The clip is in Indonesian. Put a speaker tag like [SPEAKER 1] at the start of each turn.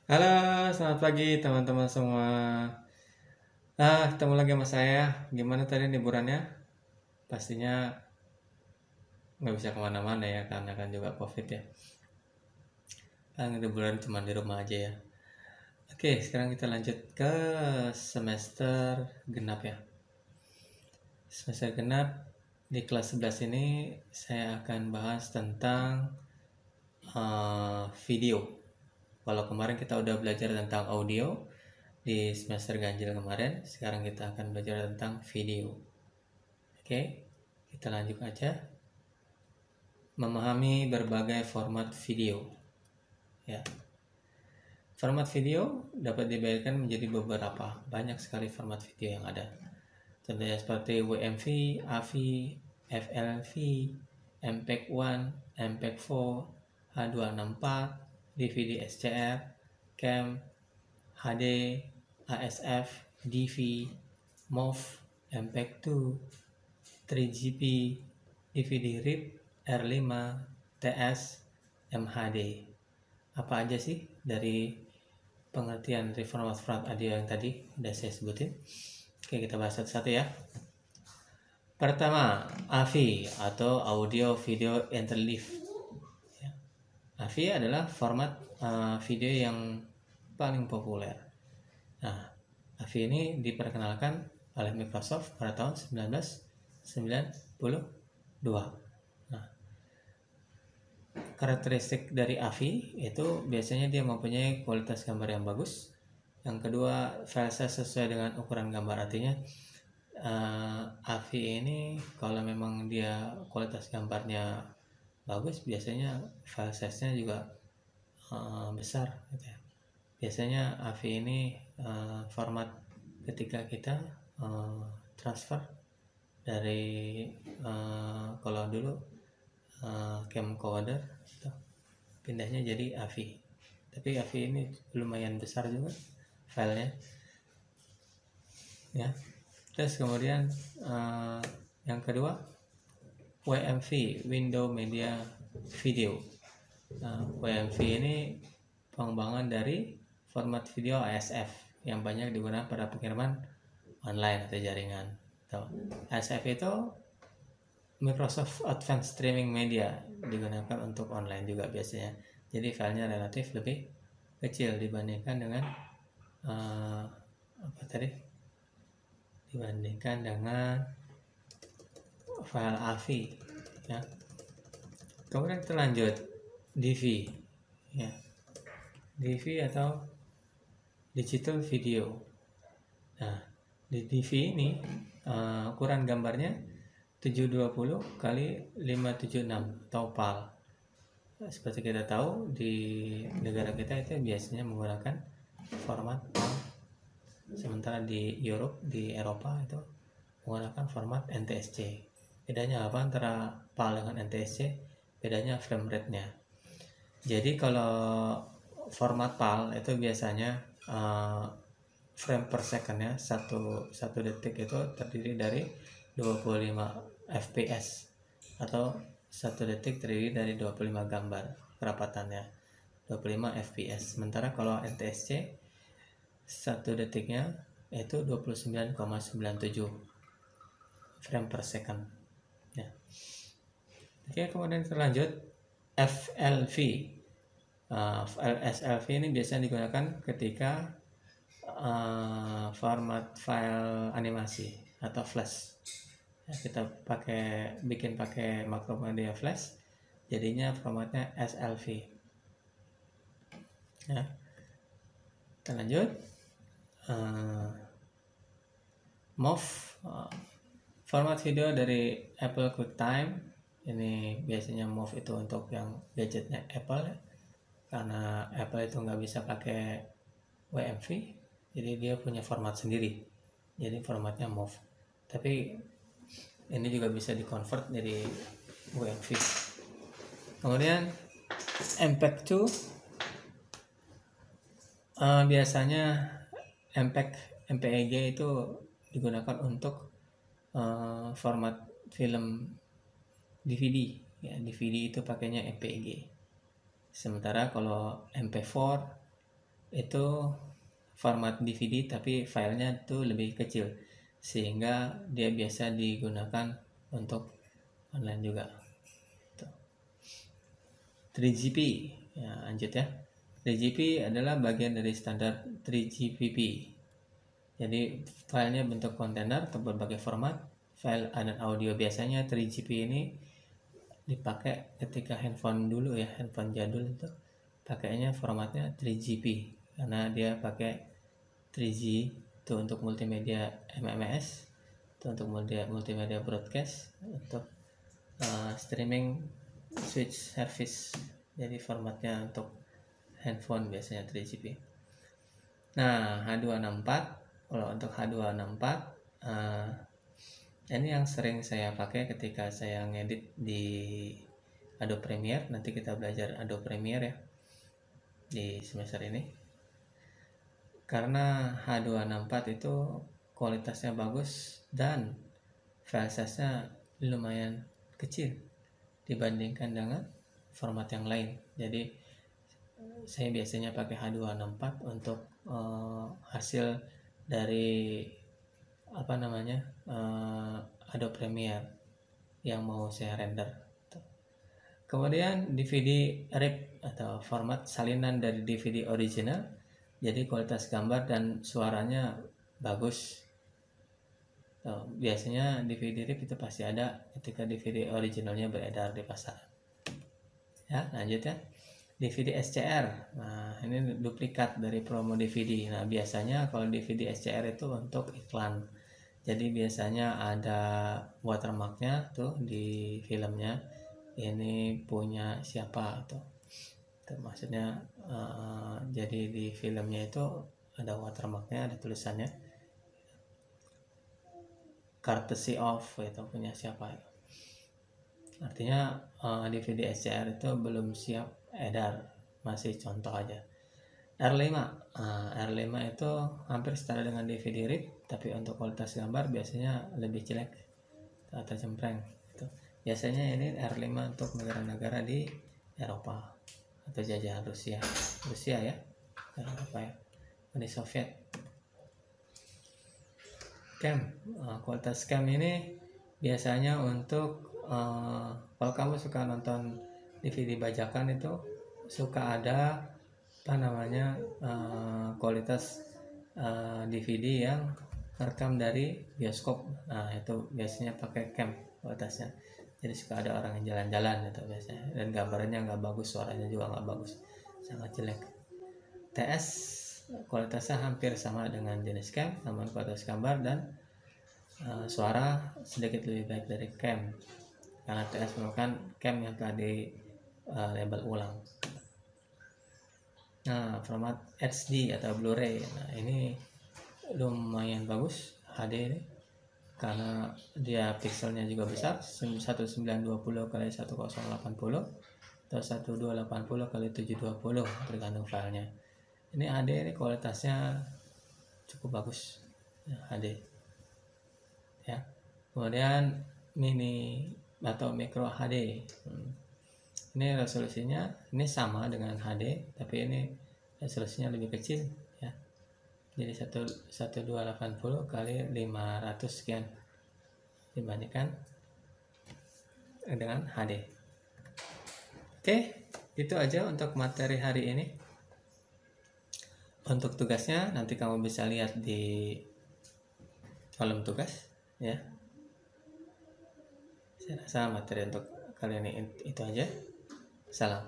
[SPEAKER 1] Halo, selamat pagi teman-teman semua. Ketemu lagi sama saya. Gimana tadi liburannya? Pastinya nggak bisa kemana-mana ya, karena kan juga COVID ya. Liburan cuma di rumah aja ya. Oke, sekarang kita lanjut ke semester genap ya. Semester genap di kelas 11 ini saya akan bahas tentang video. Kalau kemarin kita udah belajar tentang audio di semester ganjil kemarin, sekarang kita akan belajar tentang video. Oke, kita lanjut aja. Memahami berbagai format video. Ya, format video dapat dibedakan menjadi beberapa, banyak sekali format video yang ada. Contohnya seperti WMV, AVI, FLV, MPEG-1, MPEG-4, H264, DVD SCR, CAM, HD, ASF, DV, MOV, MPEG-2, 3GP, DVD RIP, R5, TS, MHD. Apa aja sih dari pengertian dari format audio yang tadi udah saya sebutin? Oke, kita bahas satu-satu ya. Pertama, AVI atau Audio Video Interleave. AVI adalah format video yang paling populer. Nah, AVI ini diperkenalkan oleh Microsoft pada tahun 1992. Nah, karakteristik dari AVI itu biasanya dia mempunyai kualitas gambar yang bagus. Yang kedua, file size sesuai dengan ukuran gambar. Artinya AVI ini kalau memang dia kualitas gambarnya bagus, biasanya file size-nya juga besar gitu ya. Biasanya AVI ini format ketika kita transfer dari kalau dulu camcorder gitu, pindahnya jadi AVI. Tapi AVI ini lumayan besar juga filenya ya. Terus kemudian yang kedua, WMV, Window Media Video. WMV ini pengembangan dari format video ASF yang banyak digunakan pada pengiriman online atau jaringan. ASF itu Microsoft Advanced Streaming Media, digunakan untuk online juga biasanya. Jadi filenya relatif lebih kecil dibandingkan dengan dibandingkan dengan file AVI ya. Kemudian kita lanjut DV ya. DV atau digital video. Nah, di DV ini ukuran gambarnya 720 kali 576 atau PAL. Seperti kita tahu di negara kita itu biasanya menggunakan format PAL. Sementara di Europe, di Eropa itu menggunakan format NTSC. Bedanya apa antara PAL dengan NTSC? Bedanya frame rate-nya. Jadi kalau format PAL itu biasanya frame per second ya, satu detik itu terdiri dari 25 fps atau satu detik terdiri dari 25 gambar kerapatannya 25 fps. Sementara kalau NTSC satu detiknya itu 29,97 frame per second ya. Oke, kemudian kita lanjut FLV. SLV ini biasanya digunakan ketika format file animasi atau flash ya, kita bikin pakai Macromedia Flash, jadinya formatnya SLV ya. Kita lanjut MOV, format video dari Apple QuickTime. Ini biasanya MOV itu untuk yang gadgetnya Apple ya, karena Apple itu nggak bisa pakai WMV, jadi dia punya format sendiri, jadi formatnya MOV. Tapi ini juga bisa dikonvert dari WMV. Kemudian MPEG-2, biasanya MPEG itu digunakan untuk format film DVD ya. DVD itu pakainya MPEG. Sementara kalau MP4 itu format DVD tapi filenya tuh lebih kecil, sehingga dia biasa digunakan untuk online juga. 3GP ya, lanjut ya. 3GP adalah bagian dari standar 3GPP. Jadi filenya bentuk kontainer atau berbagai format file dan audio. Biasanya 3GP ini dipakai ketika handphone dulu ya, handphone jadul itu pakainya formatnya 3GP karena dia pakai 3G itu untuk multimedia MMS, itu untuk multimedia broadcast, untuk streaming switch service. Jadi formatnya untuk handphone biasanya 3GP. Nah, H264, kalau untuk H264 ini yang sering saya pakai ketika saya ngedit di Adobe Premiere. Nanti kita belajar Adobe Premiere ya di semester ini. Karena H264 itu kualitasnya bagus dan file size-nya lumayan kecil dibandingkan dengan format yang lain. Jadi saya biasanya pakai H264 untuk hasil dari Adobe Premiere yang mau saya render. Kemudian DVD RIP atau format salinan dari DVD original, jadi kualitas gambar dan suaranya bagus. Biasanya DVD RIP itu pasti ada ketika DVD originalnya beredar di pasar. Ya, lanjut ya. DVD SCR. Nah, ini duplikat dari promo DVD. Nah, biasanya kalau DVD SCR itu untuk iklan. Jadi biasanya ada watermarknya tuh di filmnya. Ini punya siapa tuh? Maksudnya jadi di filmnya itu ada watermarknya, ada tulisannya courtesy of, itu punya siapa itu. Artinya DVD SCR itu belum siap edar, masih contoh aja. R5 itu hampir setara dengan DVD RIP, tapi untuk kualitas gambar biasanya lebih jelek atau cempreng gitu. Biasanya ini R5 untuk negara-negara di Eropa atau jajahan Rusia ya, Eropa ya, Uni Soviet. Cam, kualitas cam ini biasanya untuk kalau kamu suka nonton DVD bajakan itu suka ada kualitas DVD yang rekam dari bioskop. Nah, itu biasanya pakai cam kualitasnya. Jadi suka ada orang yang jalan-jalan itu biasanya, dan gambarnya nggak bagus, suaranya juga nggak bagus, sangat jelek. TS kualitasnya hampir sama dengan jenis cam, namun kualitas gambar dan suara sedikit lebih baik dari cam, karena TS merupakan cam yang telah di label ulang. Nah, format HD atau Blu-ray, nah ini lumayan bagus HD ini, karena dia pixelnya juga besar, 1920 x 1080 atau 1280 x 720 tergantung filenya. Ini HD ini kualitasnya cukup bagus ya, HD ya. Kemudian mini atau micro HD, ini resolusinya ini sama dengan HD, tapi ini resolusinya lebih kecil ya. Jadi 1280 kali 500 sekian dibandingkan dengan HD. Oke, itu aja untuk materi hari ini. Untuk tugasnya nanti kamu bisa lihat di kolom tugas ya. Saya rasa materi untuk kali ini itu aja. Salam.